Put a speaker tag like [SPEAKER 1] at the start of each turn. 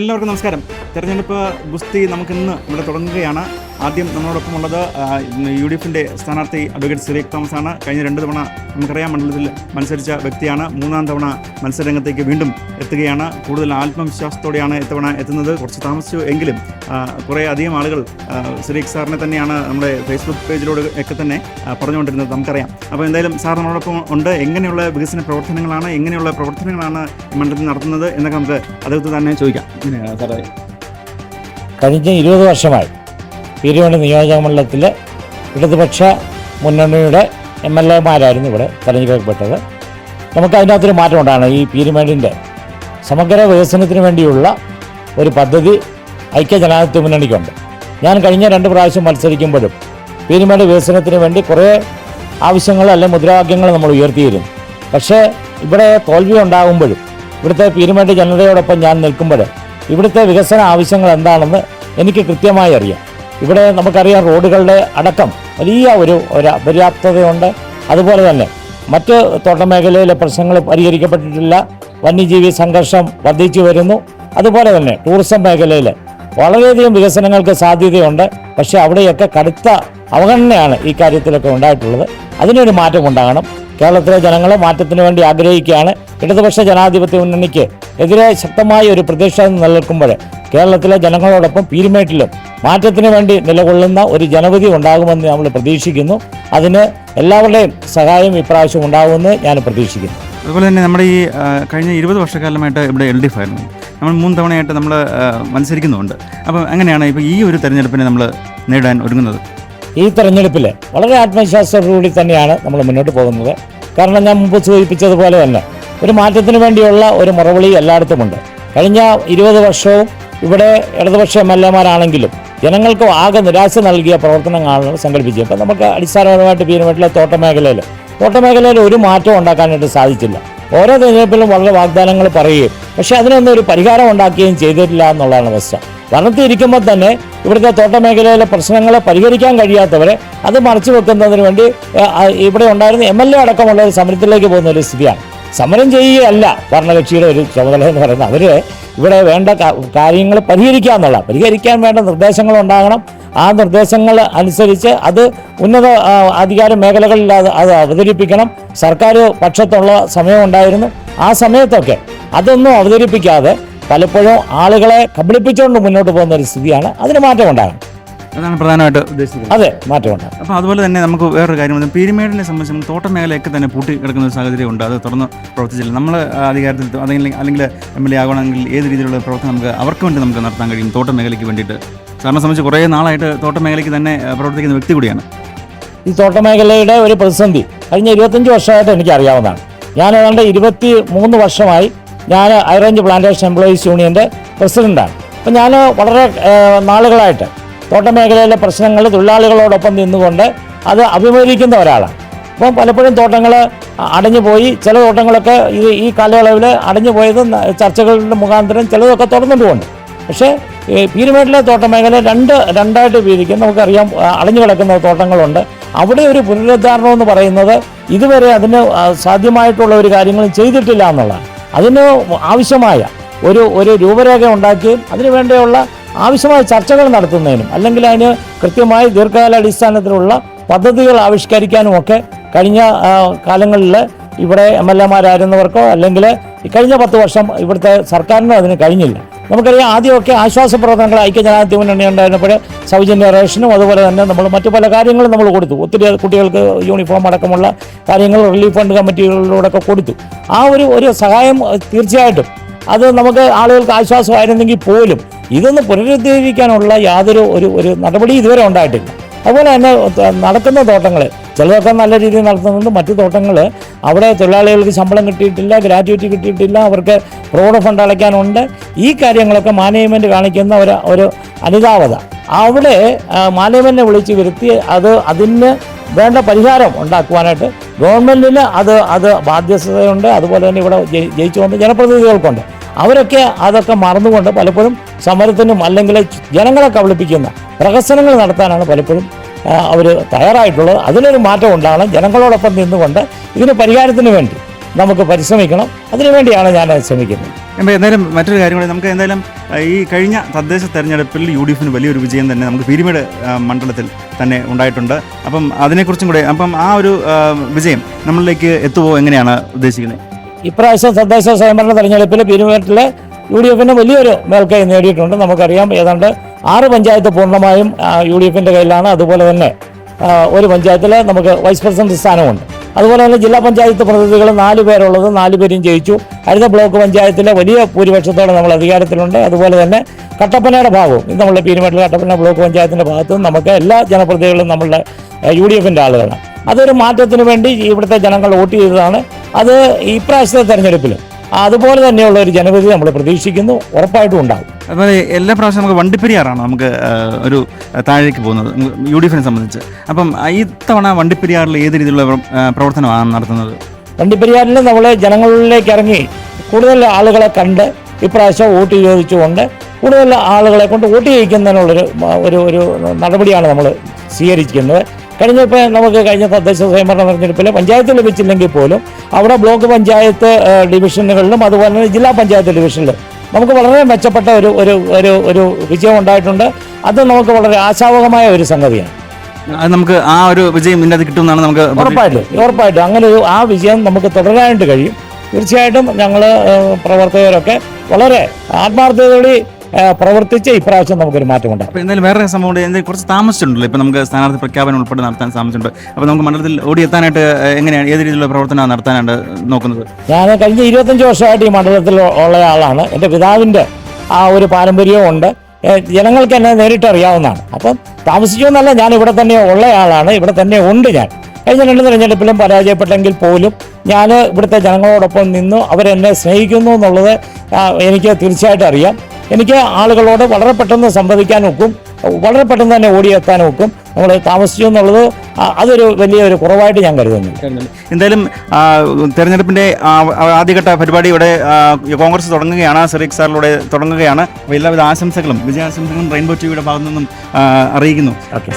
[SPEAKER 1] എല്ലാവർക്കും നമസ്കാരം. തെരഞ്ഞെടുപ്പ് ഗുസ്തി നമുക്കിന്ന് ഇവിടെ തുടങ്ങുകയാണ്. ആദ്യം നമ്മളോടൊപ്പമുള്ളത് UDFിൻ്റെ സ്ഥാനാർത്ഥി അഡ്വക്കേറ്റ് സിറിയക് തോമസ് ആണ്. കഴിഞ്ഞ 2 തവണ നമുക്കറിയാം മണ്ഡലത്തിൽ മത്സരിച്ച വ്യക്തിയാണ്. 3-ാം തവണ മത്സരരംഗത്തേക്ക് വീണ്ടും എത്തുകയാണ്. കൂടുതൽ ആത്മവിശ്വാസത്തോടെയാണ് ഇത്തവണ എത്തുന്നത്. കുറച്ച് താമസിച്ചു എങ്കിലും കുറേ അധികം ആളുകൾ സിറിയക് സാറിനെ തന്നെയാണ് നമ്മുടെ ഫേസ്ബുക്ക് പേജിലൂടെ ഒക്കെ തന്നെ പറഞ്ഞുകൊണ്ടിരുന്നത് നമുക്കറിയാം. അപ്പോൾ എന്തായാലും സാർ നമ്മളോടൊപ്പം ഉണ്ട്. എങ്ങനെയുള്ള വികസന പ്രവർത്തനങ്ങളാണ്, എങ്ങനെയുള്ള പ്രവർത്തനങ്ങളാണ് മണ്ഡലത്തിൽ നടത്തുന്നത് എന്നൊക്കെ നമുക്ക് അദ്ദേഹത്തിന് തന്നെ ചോദിക്കാം. സാറേ,
[SPEAKER 2] കഴിഞ്ഞ 20 വർഷമായി പീരുമേട് നിയോജകമണ്ഡലത്തിൽ ഇടതുപക്ഷ മുന്നണിയുടെ MLAമാരായിരുന്നു ഇവിടെ തെരഞ്ഞെടുക്കപ്പെട്ടത്. നമുക്ക് അതിനകത്തൊരു മാറ്റമുണ്ടാണ്. ഈ പീരുമേടിൻ്റെ സമഗ്ര വികസനത്തിന് വേണ്ടിയുള്ള ഒരു പദ്ധതി ഐക്യജനാധിപത്യ മുന്നണിക്കുണ്ട്. ഞാൻ കഴിഞ്ഞ 2 പ്രാവശ്യം മത്സരിക്കുമ്പോഴും പീരുമേട് വികസനത്തിന് വേണ്ടി കുറേ ആവശ്യങ്ങൾ അല്ലെങ്കിൽ മുദ്രാവാക്യങ്ങൾ നമ്മൾ ഉയർത്തിയിരുന്നു. പക്ഷേ ഇവിടെ തോൽവി ഉണ്ടാകുമ്പോഴും ഇവിടുത്തെ പീരുമേട് ജനതയോടൊപ്പം ഞാൻ നിൽക്കുമ്പോൾ ഇവിടുത്തെ വികസന ആവശ്യങ്ങൾ എന്താണെന്ന് എനിക്ക് കൃത്യമായി അറിയാം. ഇവിടെ നമുക്കറിയാം റോഡുകളുടെ അടക്കം വലിയ ഒരു അപര്യാപ്തതയുണ്ട്. അതുപോലെ തന്നെ മറ്റ് തോട്ടമേഖലയിലെ പ്രശ്നങ്ങൾ പരിഹരിക്കപ്പെട്ടിട്ടില്ല. വന്യജീവി സംഘർഷം വർദ്ധിച്ചു വരുന്നു. അതുപോലെ തന്നെ ടൂറിസം മേഖലയിൽ വളരെയധികം വികസനങ്ങൾക്ക് സാധ്യതയുണ്ട്. പക്ഷേ അവിടെയൊക്കെ കടുത്ത അവഗണനയാണ് ഈ കാര്യത്തിലൊക്കെ ഉണ്ടായിട്ടുള്ളത്. അതിനൊരു മാറ്റം ഉണ്ടാകണം. കേരളത്തിലെ ജനങ്ങൾ മാറ്റത്തിന് വേണ്ടി ആഗ്രഹിക്കുകയാണ്. ഇടതുപക്ഷ ജനാധിപത്യ മുന്നണിക്ക് എതിരെ ശക്തമായ ഒരു പ്രതിഷേധം നിലനിൽക്കുമ്പോൾ കേരളത്തിലെ ജനങ്ങളോടൊപ്പം പീരുമേട്ടിലും മാറ്റത്തിന് വേണ്ടി നിലകൊള്ളുന്ന ഒരു ജനവിധി ഉണ്ടാകുമെന്ന് നമ്മൾ പ്രതീക്ഷിക്കുന്നു. അതിന് എല്ലാവരുടെയും സഹായം ഇപ്രാവശ്യം ഉണ്ടാകുമെന്ന് ഞാൻ പ്രതീക്ഷിക്കുന്നു.
[SPEAKER 1] അതുപോലെ തന്നെ നമ്മുടെ ഈ കഴിഞ്ഞ 20 വർഷക്കാലമായിട്ട് ഇവിടെ LDF ആയിരുന്നു. നമ്മൾ 3 തവണയായിട്ട് നമ്മൾ മത്സരിക്കുന്നുണ്ട്. അപ്പം എങ്ങനെയാണ് ഇപ്പോൾ ഈ ഒരു തെരഞ്ഞെടുപ്പിനെ നമ്മൾ നേടാൻ ഒരുങ്ങുന്നത്?
[SPEAKER 2] ഈ തെരഞ്ഞെടുപ്പിൽ വളരെ ആത്മവിശ്വാസത്തോടുകൂടി തന്നെയാണ് നമ്മൾ മുന്നോട്ട് പോകുന്നത്. കാരണം ഞാൻ മുമ്പ് സൂചിപ്പിച്ചതുപോലെ തന്നെ ഒരു മാറ്റത്തിന് വേണ്ടിയുള്ള ഒരു മുറവിളി എല്ലായിടത്തുമുണ്ട്. കഴിഞ്ഞ 20 വർഷവും ഇവിടെ ഇടതുപക്ഷ MLAമാരാണെങ്കിലും ജനങ്ങൾക്ക് ആകെ നിരാശ നൽകിയ പ്രവർത്തനങ്ങളാണ് സങ്കല്പിച്ചത്. ഇപ്പം നമുക്ക് അടിസ്ഥാനപരമായിട്ട് പീരുമേട്ടിലെ തോട്ടമേഖലയിൽ ഒരു മാറ്റം ഉണ്ടാക്കാനായിട്ട് സാധിച്ചില്ല. ഓരോ തെരഞ്ഞെടുപ്പിലും വളരെ വാഗ്ദാനങ്ങൾ പറയുകയും പക്ഷേ അതിനൊന്നും ഒരു പരിഹാരം ഉണ്ടാക്കുകയും ചെയ്തിട്ടില്ല എന്നുള്ളതാണ് അവസ്ഥ. ഭരണത്തിരിക്കുമ്പോൾ തന്നെ ഇവിടുത്തെ തോട്ടമേഖലയിലെ പ്രശ്നങ്ങൾ പരിഹരിക്കാൻ കഴിയാത്തവരെ അത് മറച്ചു വെക്കുന്നതിന് വേണ്ടി ഇവിടെ ഉണ്ടായിരുന്ന MLA അടക്കമുള്ള ഒരു സമരത്തിലേക്ക് പോകുന്ന ഒരു സ്ഥിതിയാണ്. സമരം ചെയ്യുകയല്ല ഭരണകക്ഷിയുടെ ഒരു ചുമതല എന്ന് പറയുന്നത്. അവർ ഇവിടെ വേണ്ട കാര്യങ്ങൾ പരിഹരിക്കാൻ വേണ്ട നിർദ്ദേശങ്ങൾ ഉണ്ടാകണം. ആ നിർദ്ദേശങ്ങൾ അനുസരിച്ച് അത് ഉന്നത അധികാര മേഖലകളിൽ അത് അവതരിപ്പിക്കണം. സർക്കാർ പക്ഷത്തുള്ള സമയമുണ്ടായിരുന്നു. ആ സമയത്തൊക്കെ അതൊന്നും അവതരിപ്പിക്കാതെ പലപ്പോഴും ആളുകളെ കബളിപ്പിച്ചുകൊണ്ട് മുന്നോട്ട് പോകുന്ന ഒരു സ്ഥിതിയാണ്. അതിന് മാറ്റം ഉണ്ടാകണം.
[SPEAKER 1] അതാണ് പ്രധാനമായിട്ട് ഉദ്ദേശിച്ചത്.
[SPEAKER 2] അതെ, മാറ്റമുണ്ടാകും.
[SPEAKER 1] അപ്പോൾ അതുപോലെ തന്നെ നമുക്ക് വേറൊരു കാര്യം, പീരുമേടിനെ സംബന്ധിച്ച് തോട്ടമേഖലയൊക്കെ തന്നെ പൂട്ടി കിടക്കുന്ന ഒരു സാഹചര്യമുണ്ട്. അത് തുറന്ന് പ്രവർത്തിച്ചില്ല. നമ്മൾ അധികാരത്തിൽ അല്ലെങ്കിൽ MLA ആകണമെങ്കിൽ ഏത് രീതിയിലുള്ള പ്രവർത്തനം അവർക്ക് വേണ്ടി നമുക്ക് നടത്താൻ കഴിയും? തോട്ടമേഖലയ്ക്ക് വേണ്ടിയിട്ട് സാറിനെ സംബന്ധിച്ച് കുറേ നാളായിട്ട് തോട്ടമേഖലയ്ക്ക് തന്നെ പ്രവർത്തിക്കുന്ന വ്യക്തി കൂടിയാണ്.
[SPEAKER 2] ഈ തോട്ടമേഖലയുടെ ഒരു പ്രതിസന്ധി കഴിഞ്ഞ 25 വർഷമായിട്ട് എനിക്ക് അറിയാവുന്നതാണ്. ഞാൻ ഏതാണ്ട് 23 വർഷമായി ഞാൻ ഹൈറേഞ്ച് പ്ലാന്റേഷൻ എംപ്ലോയീസ് യൂണിയൻ്റെ പ്രസിഡൻ്റാണ്. അപ്പം ഞാൻ വളരെ നാളുകളായിട്ട് തോട്ടമേഖലയിലെ പ്രശ്നങ്ങൾ തൊഴിലാളികളോടൊപ്പം നിന്നുകൊണ്ട് അത് അഭിമുഖീകരിക്കുന്ന ഒരാളാണ്. അപ്പം പലപ്പോഴും തോട്ടങ്ങൾ അടഞ്ഞു പോയി. ചില തോട്ടങ്ങളൊക്കെ ഈ കാലയളവിൽ അടഞ്ഞു പോയത് ചർച്ചകളുടെ മുഖാന്തരം ചിലതൊക്കെ തുറന്നിട്ടുമുണ്ട്. പക്ഷേ പീരുമേട്ടിലെ തോട്ടമേഖല രണ്ടായിട്ട് വീതിക്കും. നമുക്കറിയാം അടഞ്ഞു കിടക്കുന്ന തോട്ടങ്ങളുണ്ട്. അവിടെ ഒരു പുനരുദ്ധാരണം എന്ന് പറയുന്നത് ഇതുവരെ അതിന് സാധ്യമായിട്ടുള്ള ഒരു കാര്യങ്ങളും ചെയ്തിട്ടില്ല എന്നുള്ളതാണ്. അതിന് ആവശ്യമായ ഒരു രൂപരേഖ ഉണ്ടാക്കുകയും അതിനു വേണ്ടിയുള്ള ആവശ്യമായ ചർച്ചകൾ നടത്തുന്നതിനും അല്ലെങ്കിൽ അതിന് കൃത്യമായി ദീർഘകാലാടിസ്ഥാനത്തിലുള്ള പദ്ധതികൾ ആവിഷ്കരിക്കാനും ഒക്കെ കഴിഞ്ഞ കാലങ്ങളിൽ ഇവിടെ MLAമാരായിരുന്നവർക്കോ അല്ലെങ്കിൽ കഴിഞ്ഞ 10 വർഷം ഇവിടുത്തെ സർക്കാരിനോ അതിന് കഴിഞ്ഞില്ല. നമുക്കറിയാം ആദ്യമൊക്കെ ആശ്വാസ പ്രവർത്തനങ്ങൾ ഐക്യജനാധിപത്യ മുന്നണി ഉണ്ടായിരുന്നപ്പോൾ സൗജന്യ റേഷനും അതുപോലെ തന്നെ നമ്മൾ മറ്റു പല കാര്യങ്ങളും നമ്മൾ കൊടുത്തു. ഒത്തിരി കുട്ടികൾക്ക് യൂണിഫോം അടക്കമുള്ള കാര്യങ്ങൾ റിലീഫ് ഫണ്ട് കമ്മിറ്റികളിലൂടെയൊക്കെ കൊടുത്തു. ആ ഒരു സഹായം തീർച്ചയായിട്ടും അത് നമുക്ക് ആളുകൾക്ക് ആശ്വാസമായിരുന്നെങ്കിൽ പോലും ഇതൊന്ന് പുനരുദ്ധരിക്കാനുള്ള യാതൊരു ഒരു നടപടി ഇതുവരെ ഉണ്ടായിട്ടില്ല. അതുപോലെ തന്നെ നടക്കുന്ന തോട്ടങ്ങൾ ചിലതൊക്കെ നല്ല രീതിയിൽ നടത്തുന്നുണ്ട്. മറ്റു തോട്ടങ്ങൾ അവിടെ തൊഴിലാളികൾക്ക് ശമ്പളം കിട്ടിയിട്ടില്ല, ഗ്രാറ്റുവിറ്റി കിട്ടിയിട്ടില്ല, അവർക്ക് റോഡ് ഫണ്ട് അടയ്ക്കാനുണ്ട്. ഈ കാര്യങ്ങളൊക്കെ മാനേജ്മെൻറ്റ് കാണിക്കുന്ന ഒരു അനിതാവത അവിടെ മാനേജ്മെൻറ്റിനെ വിളിച്ച് വരുത്തി അതിന് വേണ്ട പരിഹാരം ഉണ്ടാക്കുവാനായിട്ട് ഗവൺമെൻറ്റിന് അത് ബാധ്യതയുണ്ട്. അതുപോലെ തന്നെ ഇവിടെ ജയിച്ചു വന്ന ജനപ്രതിനിധികൾക്കുണ്ട്. അവരൊക്കെ അതൊക്കെ മറന്നുകൊണ്ട് പലപ്പോഴും സമരത്തിനും അല്ലെങ്കിൽ ജനങ്ങളെ കബളിപ്പിക്കുന്ന പ്രഹസനങ്ങൾ നടത്താനാണ് പലപ്പോഴും അവർ തയ്യാറായിട്ടുള്ളത്. അതിനൊരു മാറ്റം ഉണ്ടാകണം. ജനങ്ങളോടൊപ്പം നിന്നുകൊണ്ട് ഇതിന് പരിഹാരത്തിന് വേണ്ടി നമുക്ക് പരിശ്രമിക്കണം. അതിനുവേണ്ടിയാണ് ഞാൻ ശ്രമിക്കുന്നത്.
[SPEAKER 1] അപ്പോൾ എന്തായാലും മറ്റൊരു കാര്യം കൂടി, നമുക്ക് എന്തായാലും ഈ കഴിഞ്ഞ തദ്ദേശ തെരഞ്ഞെടുപ്പിൽ UDF വലിയൊരു വിജയം തന്നെ നമുക്ക് പീരുമേട് മണ്ഡലത്തിൽ തന്നെ ഉണ്ടായിട്ടുണ്ട്. അപ്പം അതിനെക്കുറിച്ചും കൂടെ, അപ്പം ആ ഒരു വിജയം നമ്മളിലേക്ക് എത്തുമോ, എങ്ങനെയാണ് ഉദ്ദേശിക്കുന്നത്?
[SPEAKER 2] ഇപ്രാവശ്യം തദ്ദേശ സ്വയംഭരണ തെരഞ്ഞെടുപ്പിൽ പീരുമേട്ടിലെ UDF വലിയൊരു മേൽക്കൈ നേടിയിട്ടുണ്ട്. നമുക്കറിയാം, ഏതാണ്ട് 6 പഞ്ചായത്ത് പൂർണ്ണമായും UDF കയ്യിലാണ്. അതുപോലെ തന്നെ ഒരു പഞ്ചായത്തിൽ നമുക്ക് വൈസ് പ്രസിഡന്റ് സ്ഥാനമുണ്ട്. അതുപോലെ തന്നെ ജില്ലാ പഞ്ചായത്ത് പ്രതിനിധികൾ 4 പേരുള്ളത് 4 പേരും ജയിച്ചു. അടുത്ത ബ്ലോക്ക് പഞ്ചായത്തിലെ വലിയ ഭൂരിപക്ഷത്തോടെ നമ്മൾ അധികാരത്തിലുണ്ട്. അതുപോലെ തന്നെ കട്ടപ്പനയുടെ ഭാഗവും, ഇത് നമ്മളുടെ പീരുമേട്ടിലെ കട്ടപ്പന ബ്ലോക്ക് പഞ്ചായത്തിൻ്റെ ഭാഗത്തും നമുക്ക് എല്ലാ ജനപ്രതിനിധികളും നമ്മളുടെ UDF ആളുകളാണ്. അതൊരു മാറ്റത്തിന് വേണ്ടി ഇവിടുത്തെ ജനങ്ങൾ വോട്ട് ചെയ്തതാണ്. അത് ഇപ്രാവശ്യത്തെ തെരഞ്ഞെടുപ്പിൽ അതുപോലെ തന്നെയുള്ള ഒരു ജനവിധി നമ്മൾ പ്രതീക്ഷിക്കുന്നു, ഉറപ്പായിട്ടും ഉണ്ടാകും.
[SPEAKER 1] അതുപോലെ എല്ലാ പ്രാവശ്യം നമുക്ക് വണ്ടിപ്പെരിയാറാണ് നമുക്ക് ഒരു താഴേക്ക് പോകുന്നത് UDF സംബന്ധിച്ച്. അപ്പം ഈ തവണ വണ്ടിപ്പെരിയാറിൽ ഏത് രീതിയിലുള്ള പ്രവർത്തനമാണ് നടത്തുന്നത്?
[SPEAKER 2] വണ്ടിപ്പെരിയാറിൽ നമ്മൾ ജനങ്ങളിലേക്ക് ഇറങ്ങി കൂടുതൽ ആളുകളെ കണ്ട് ഇപ്രാവശ്യം വോട്ട് ചോദിച്ചുകൊണ്ട് കൂടുതൽ ആളുകളെ കൊണ്ട് വോട്ട് ചെയ്യിക്കുന്നതിനുള്ളൊരു ഒരു നടപടിയാണ് നമ്മൾ സ്വീകരിക്കുന്നത്. കഴിഞ്ഞ തദ്ദേശ സ്വയംഭരണ തെരഞ്ഞെടുപ്പിൽ പഞ്ചായത്ത് ലഭിച്ചില്ലെങ്കിൽ പോലും അവിടെ ബ്ലോക്ക് പഞ്ചായത്ത് ഡിവിഷനുകളിലും അതുപോലെ തന്നെ ജില്ലാ പഞ്ചായത്ത് ഡിവിഷനിലും നമുക്ക് വളരെ മെച്ചപ്പെട്ട ഒരു വിജയം ഉണ്ടായിട്ടുണ്ട്. അത് നമുക്ക് വളരെ ആശാവഹമായ ഒരു സംഗതിയാണ്.
[SPEAKER 1] അത് നമുക്ക് ആ ഒരു വിജയം ഇതിനകത്ത് കിട്ടുമെന്നാണ് നമുക്ക്
[SPEAKER 2] ഉറപ്പായിട്ടും അങ്ങനെ ആ വിജയം നമുക്ക് തുടരാനായിട്ട് കഴിയും. തീർച്ചയായിട്ടും ഞങ്ങൾ പ്രവർത്തകരൊക്കെ വളരെ ആത്മാർത്ഥതയോടെ പ്രവർത്തിച്ച് ഇപ്രാവശ്യം നമുക്കൊരു മാറ്റമുണ്ടാകും.
[SPEAKER 1] അപ്പോൾ എന്തായാലും വേറെ സംഭവം എന്തെങ്കിലും കുറച്ച് താമസിച്ചിട്ടുണ്ടല്ലോ. ഇപ്പോൾ നമുക്ക് സ്ഥാനാർത്ഥി പ്രഖ്യാപനം ഉൾപ്പെടെ നടത്താൻ താമസിച്ചിട്ടുണ്ട്. അപ്പോൾ നമുക്ക് മണ്ഡലത്തിൽ ഓടിയെത്താനായിട്ട് എങ്ങനെയാണ്, ഏത് രീതിയിലുള്ള പ്രവർത്തനമാണ് നടത്താനായിട്ട് നോക്കുന്നത്?
[SPEAKER 2] ഞാൻ കഴിഞ്ഞ 25 വർഷമായിട്ട് ഈ മണ്ഡലത്തിൽ ഉള്ള ആളാണ്. എൻ്റെ പിതാവിൻ്റെ ആ ഒരു പാരമ്പര്യവും ഉണ്ട്. ജനങ്ങൾക്ക് എന്നെ നേരിട്ട് അറിയാവുന്നതാണ്. അപ്പം താമസിക്കുമെന്നല്ല, ഞാൻ ഇവിടെ തന്നെ ഉള്ള ആളാണ്, ഇവിടെ തന്നെ ഉണ്ട്. ഞാൻ കഴിഞ്ഞ 2 തെരഞ്ഞെടുപ്പിലും പരാജയപ്പെട്ടെങ്കിൽ പോലും ഞാൻ ഇവിടുത്തെ ജനങ്ങളോടൊപ്പം നിന്നു. അവരെന്നെ സ്നേഹിക്കുന്നു എന്നുള്ളത് എനിക്ക് തീർച്ചയായിട്ടും അറിയാം. എനിക്ക് ആളുകളോട് വളരെ പെട്ടെന്ന് സംവദിക്കാൻ ഒക്കും, വളരെ പെട്ടെന്ന് തന്നെ ഓടിയെത്താൻ ഒക്കും. നമ്മൾ താമസിച്ചു എന്നുള്ളത് അതൊരു വലിയൊരു കുറവായിട്ട് ഞാൻ കരുതുന്നു.
[SPEAKER 1] എന്തായാലും തെരഞ്ഞെടുപ്പിൻ്റെ ആദ്യഘട്ട പരിപാടി ഇവിടെ കോൺഗ്രസ് തുടങ്ങുകയാണ്, സിറിയക് സാറിലൂടെ തുടങ്ങുകയാണ്. അപ്പോൾ എല്ലാവിധ ആശംസകളും, വിജയാശംസകളും റെയിൻബോ ടിവിയുടെ ഭാഗത്തു നിന്നും അറിയിക്കുന്നു.
[SPEAKER 2] ഓക്കെ.